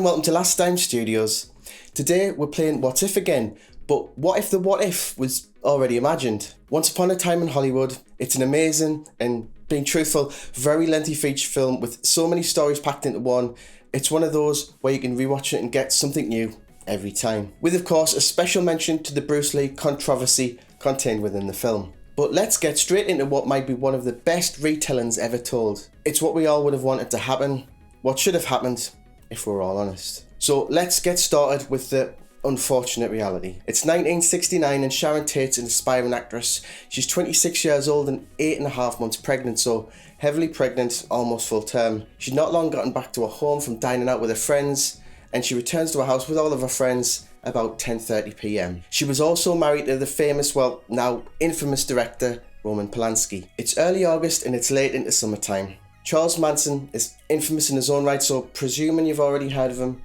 and welcome to Last Time Studios. Today we're playing What If again, but what if the what if was already imagined? Once Upon a Time in Hollywood, it's an amazing and, being truthful, very lengthy feature film with so many stories packed into one. It's one of those where you can rewatch it and get something new every time. With of course a special mention to the Bruce Lee controversy contained within the film. But let's get straight into what might be one of the best retellings ever told. It's what we all would have wanted to happen, what should have happened, if we're all honest. So let's get started with the unfortunate reality. It's 1969 and Sharon Tate's an aspiring actress. She's 26 years old and 8.5 months pregnant, so heavily pregnant, almost full term. She's not long gotten back to her home from dining out with her friends, and she returns to her house with all of her friends about 10:30 p.m. She was also married to the famous, well, now infamous director, Roman Polanski. It's early August and it's late into summertime. Charles Manson is infamous in his own right, so presuming you've already heard of him,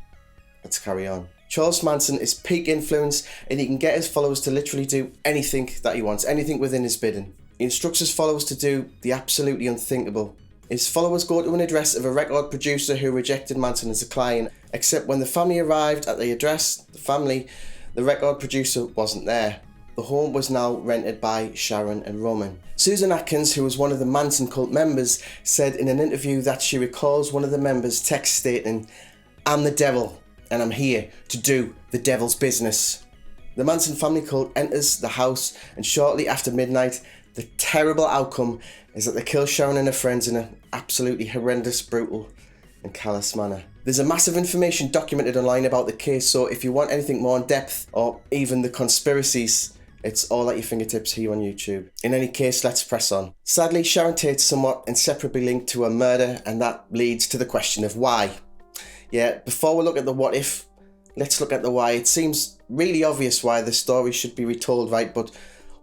let's carry on. Charles Manson is peak influence and he can get his followers to literally do anything that he wants, anything within his bidding. He instructs his followers to do the absolutely unthinkable. His followers go to an address of a record producer who rejected Manson as a client, except when the family arrived at the address, the record producer wasn't there. The home was now rented by Sharon and Roman. Susan Atkins, who was one of the Manson Cult members, said in an interview that she recalls one of the members' text stating, "I'm the devil and I'm here to do the devil's business." The Manson family cult enters the house and shortly after midnight, the terrible outcome is that they kill Sharon and her friends in an absolutely horrendous, brutal and callous manner. There's a massive information documented online about the case, so if you want anything more in depth or even the conspiracies, it's all at your fingertips here on YouTube. In any case, let's press on. Sadly, Sharon Tate's somewhat inseparably linked to a murder, and that leads to the question of why. Yeah, before we look at the what if, let's look at the why. It seems really obvious why the story should be retold, right? But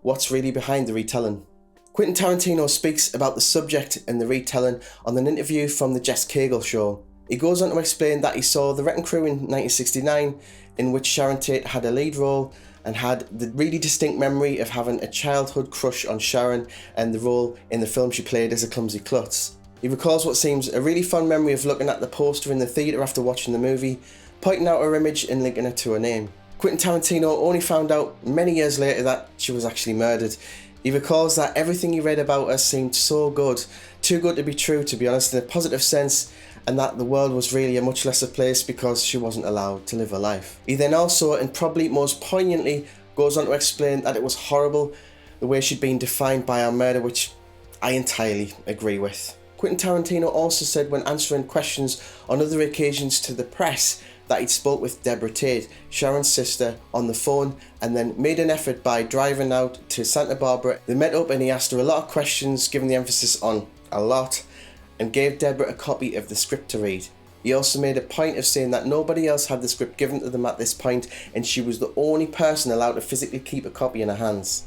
what's really behind the retelling? Quentin Tarantino speaks about the subject in the retelling on an interview from the Jess Cagle show. He goes on to explain that he saw The Wrecking Crew in 1969, in which Sharon Tate had a lead role, and had the really distinct memory of having a childhood crush on Sharon and the role in the film she played as a clumsy klutz. He recalls what seems a really fond memory of looking at the poster in the theatre after watching the movie, pointing out her image and linking it to her name. Quentin Tarantino only found out many years later that she was actually murdered. He recalls that everything he read about her seemed so good, too good to be true to be honest, in a positive sense, and that the world was really a much lesser place because she wasn't allowed to live her life. He then also, and probably most poignantly, goes on to explain that it was horrible the way she'd been defined by her murder, which I entirely agree with. Quentin Tarantino also said when answering questions on other occasions to the press that he'd spoke with Deborah Tate, Sharon's sister, on the phone, and then made an effort by driving out to Santa Barbara. They met up and he asked her a lot of questions, giving the emphasis on a lot, and gave Deborah a copy of the script to read. He also made a point of saying that nobody else had the script given to them at this point, and she was the only person allowed to physically keep a copy in her hands.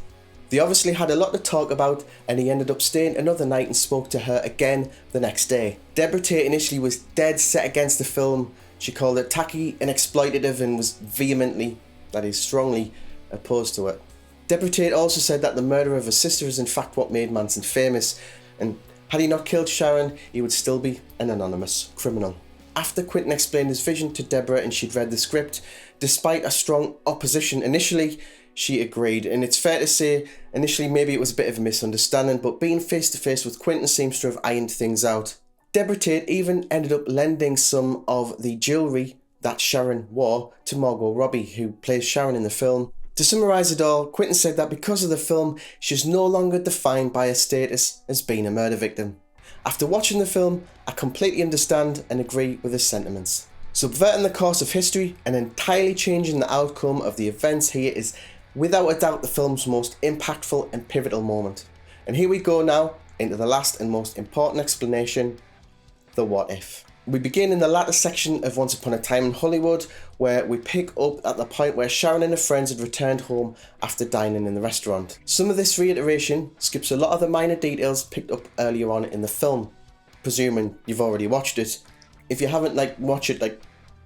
They obviously had a lot to talk about, and he ended up staying another night and spoke to her again the next day. Deborah Tate initially was dead set against the film. She called it tacky and exploitative and was vehemently, that is strongly, opposed to it. Deborah Tate also said that the murder of her sister is in fact what made Manson famous, and had he not killed Sharon, he would still be an anonymous criminal. After Quentin explained his vision to Deborah and she'd read the script, despite a strong opposition initially, she agreed. And it's fair to say, initially maybe it was a bit of a misunderstanding, but being face to face with Quentin seems to have ironed things out. Deborah Tate even ended up lending some of the jewellery that Sharon wore to Margot Robbie, who plays Sharon in the film. To summarise it all, Quentin said that because of the film, she's no longer defined by her status as being a murder victim. After watching the film, I completely understand and agree with his sentiments. Subverting the course of history and entirely changing the outcome of the events here is without a doubt the film's most impactful and pivotal moment. And here we go now into the last and most important explanation, the what if. We begin in the latter section of Once Upon a Time in Hollywood, where we pick up at the point where Sharon and her friends had returned home after dining in the restaurant. Some of this reiteration skips a lot of the minor details picked up earlier on in the film, presuming you've already watched it. If you haven't, watch it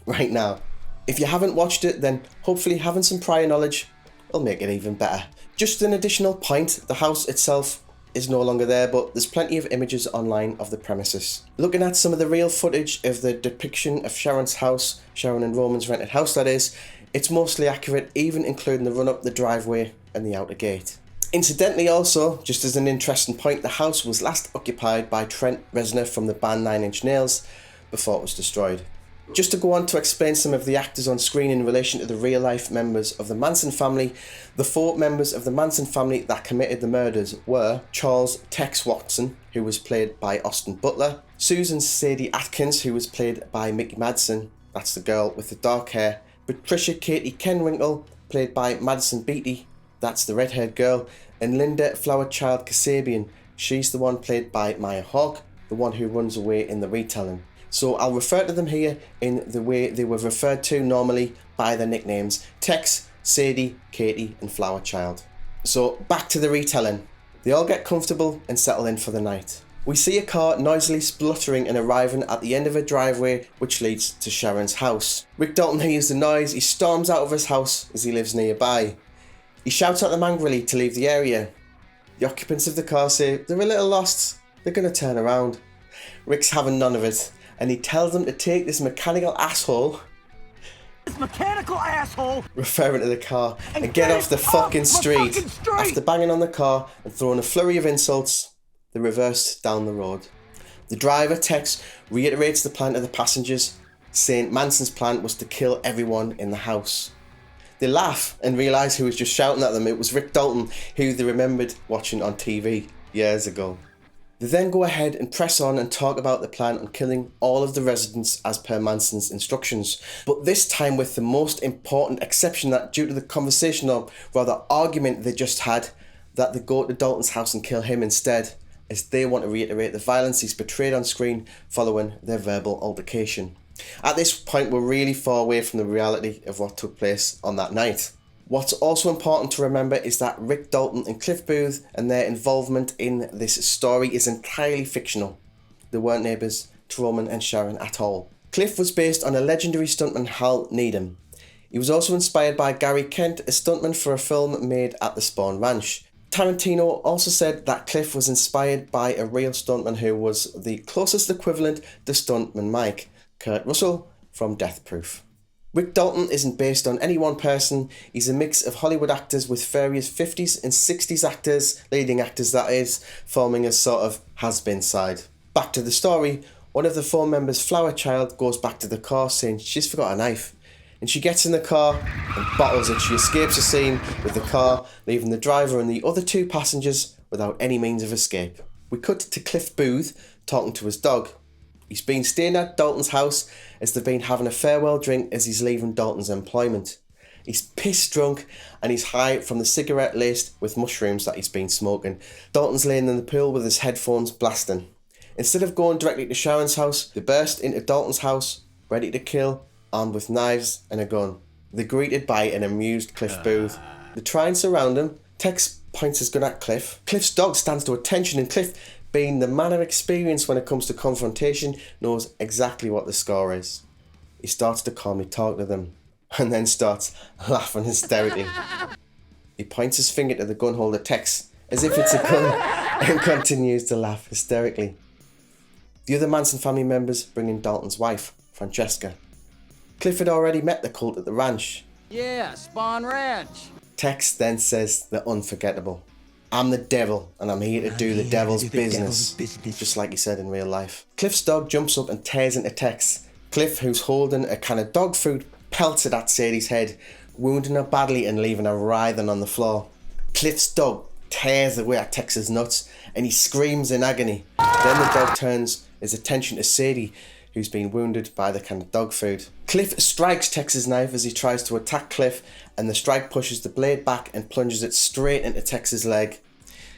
right now. If you haven't watched it, then hopefully having some prior knowledge will make it even better. Just an additional point, the house itself is no longer there, but there's plenty of images online of the premises. Looking at some of the real footage of the depiction of Sharon's house, Sharon and Roman's rented house that is, it's mostly accurate, even including the run up the driveway and the outer gate. Incidentally also, just as an interesting point, the house was last occupied by Trent Reznor from the band 9 Inch Nails before it was destroyed. Just to go on to explain some of the actors on screen in relation to the real life members of the Manson family, the 4 members of the Manson family that committed the murders were Charles Tex Watson, who was played by Austin Butler, Susan Sadie Atkins, who was played by Mickey Madsen, that's the girl with the dark hair, Patricia Katie Kenwinkle, played by Madison Beatty, that's the red-haired girl, and Linda Flowerchild Kasabian, she's the one played by Maya Hawke, the one who runs away in the retelling. So I'll refer to them here in the way they were referred to normally by their nicknames: Tex, Sadie, Katie and Flowerchild. So back to the retelling. They all get comfortable and settle in for the night. We see a car noisily spluttering and arriving at the end of a driveway which leads to Sharon's house. Rick Dalton hears the noise, he storms out of his house as he lives nearby. He shouts at them angrily to leave the area. The occupants of the car say they're a little lost, they're going to turn around. Rick's having none of it, and he tells them to take this mechanical asshole, referring to the car, and get off the fucking street. After banging on the car and throwing a flurry of insults, they reversed down the road. The driver, Tex, reiterates the plan to the passengers, saying Manson's plan was to kill everyone in the house. They laugh and realise who was just shouting at them. It was Rick Dalton, who they remembered watching on TV years ago. They then go ahead and press on and talk about the plan on killing all of the residents as per Manson's instructions, but this time with the most important exception, that due to the conversation, or rather argument they just had, that they go to Dalton's house and kill him instead, as they want to reiterate the violence he's portrayed on screen following their verbal altercation. At this point, we're really far away from the reality of what took place on that night. What's also important to remember is that Rick Dalton and Cliff Booth and their involvement in this story is entirely fictional. They weren't neighbours to Roman and Sharon at all. Cliff was based on a legendary stuntman, Hal Needham. He was also inspired by Gary Kent, a stuntman for a film made at the Spawn Ranch. Tarantino also said that Cliff was inspired by a real stuntman who was the closest equivalent to Stuntman Mike, Kurt Russell from Death Proof. Rick Dalton isn't based on any one person, he's a mix of Hollywood actors with various 50s and 60s actors, leading actors that is, forming a sort of has-been side. Back to the story, one of the 4 members, Flowerchild, goes back to the car saying she's forgot a knife. And she gets in the car and bottles it. She escapes the scene with the car, leaving the driver and the other 2 passengers without any means of escape. We cut to Cliff Booth talking to his dog. He's been staying at Dalton's house as they've been having a farewell drink as he's leaving Dalton's employment. He's pissed drunk and he's high from the cigarette laced with mushrooms that he's been smoking. Dalton's laying in the pool with his headphones blasting. Instead of going directly to Sharon's house, they burst into Dalton's house, ready to kill, armed with knives and a gun. They're greeted by an amused Cliff Booth. They try and surround him. Tex points his gun at Cliff. Cliff's dog stands to attention, and Cliff, being the man of experience when it comes to confrontation, knows exactly what the score is. He starts to calmly talk to them, and then starts laughing hysterically. He points his finger to the gun holder Tex, as if it's a gun, and continues to laugh hysterically. The other Manson family members bring in Dalton's wife, Francesca. Cliff had already met the cult at the ranch. Yeah, Spawn Ranch. Tex then says the unforgettable. I'm the devil, and I'm here to do the devil's business. Just like he said in real life. Cliff's dog jumps up and tears into Tex. Cliff, who's holding a can of dog food, pelts it at Sadie's head, wounding her badly and leaving her writhing on the floor. Cliff's dog tears away at Tex's nuts, and he screams in agony. Then the dog turns his attention to Sadie, who's been wounded by the can of dog food. Cliff strikes Tex's knife as he tries to attack Cliff, and the strike pushes the blade back and plunges it straight into Tex's leg.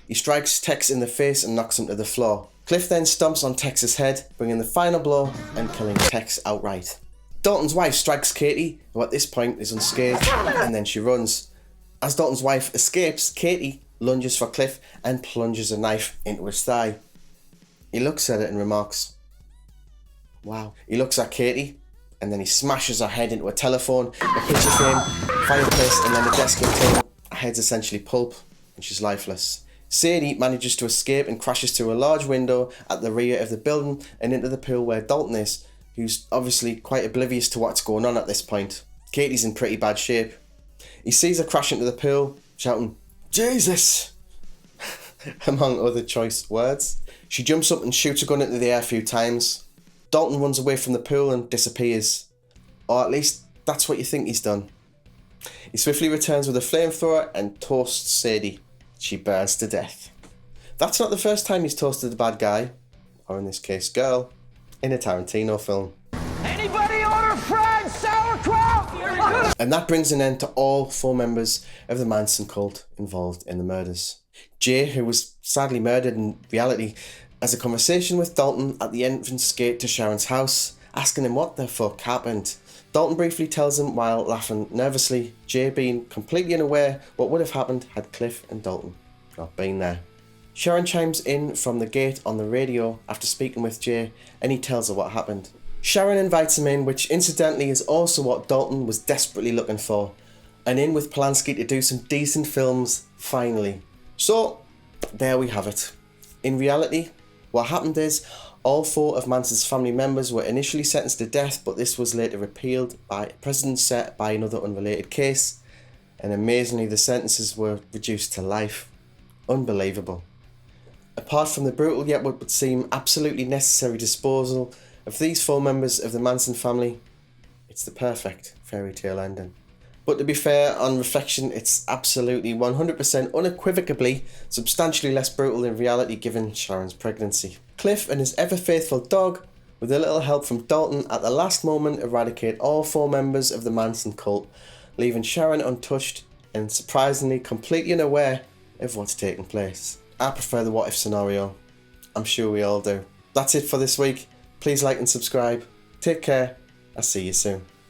He strikes Tex in the face and knocks him to the floor. Cliff then stomps on Tex's head, bringing the final blow and killing Tex outright. Dalton's wife strikes Katie, who at this point is unscathed, and then she runs. As Dalton's wife escapes, Katie lunges for Cliff and plunges a knife into his thigh. He looks at it and remarks, "Wow." He looks at Katie, and then he smashes her head into a telephone, a picture frame, fireplace, and then a desk until her head's essentially pulp, and she's lifeless. Sadie manages to escape and crashes through a large window at the rear of the building and into the pool where Dalton is, who's obviously quite oblivious to what's going on at this point. Katie's in pretty bad shape. He sees her crash into the pool, shouting, "Jesus!" among other choice words. She jumps up and shoots a gun into the air a few times. Dalton runs away from the pool and disappears. Or at least, that's what you think he's done. He swiftly returns with a flamethrower and toasts Sadie. She burns to death. That's not the first time he's toasted a bad guy, or in this case girl, in a Tarantino film. Anybody order fried sauerkraut? And that brings an end to all 4 members of the Manson cult involved in the murders. Jay, who was sadly murdered in reality, has a conversation with Dalton at the entrance gate to Sharon's house, asking him what the fuck happened. Dalton briefly tells him while laughing nervously, Jay being completely unaware what would have happened had Cliff and Dalton not been there. Sharon chimes in from the gate on the radio after speaking with Jay, and he tells her what happened. Sharon invites him in, which incidentally is also what Dalton was desperately looking for. An in with Polanski to do some decent films, finally. So, there we have it. In reality, what happened is, all 4 of Manson's family members were initially sentenced to death, but this was later repealed by a precedent set by another unrelated case, and amazingly the sentences were reduced to life. Unbelievable. Apart from the brutal yet what would seem absolutely necessary disposal of these 4 members of the Manson family, it's the perfect fairy tale ending. But to be fair, on reflection, it's absolutely 100% unequivocally substantially less brutal in reality given Sharon's pregnancy. Cliff and his ever-faithful dog, with a little help from Dalton, at the last moment eradicate all 4 members of the Manson cult, leaving Sharon untouched and surprisingly completely unaware of what's taking place. I prefer the what if scenario. I'm sure we all do. That's it for this week. Please like and subscribe. Take care. I'll see you soon.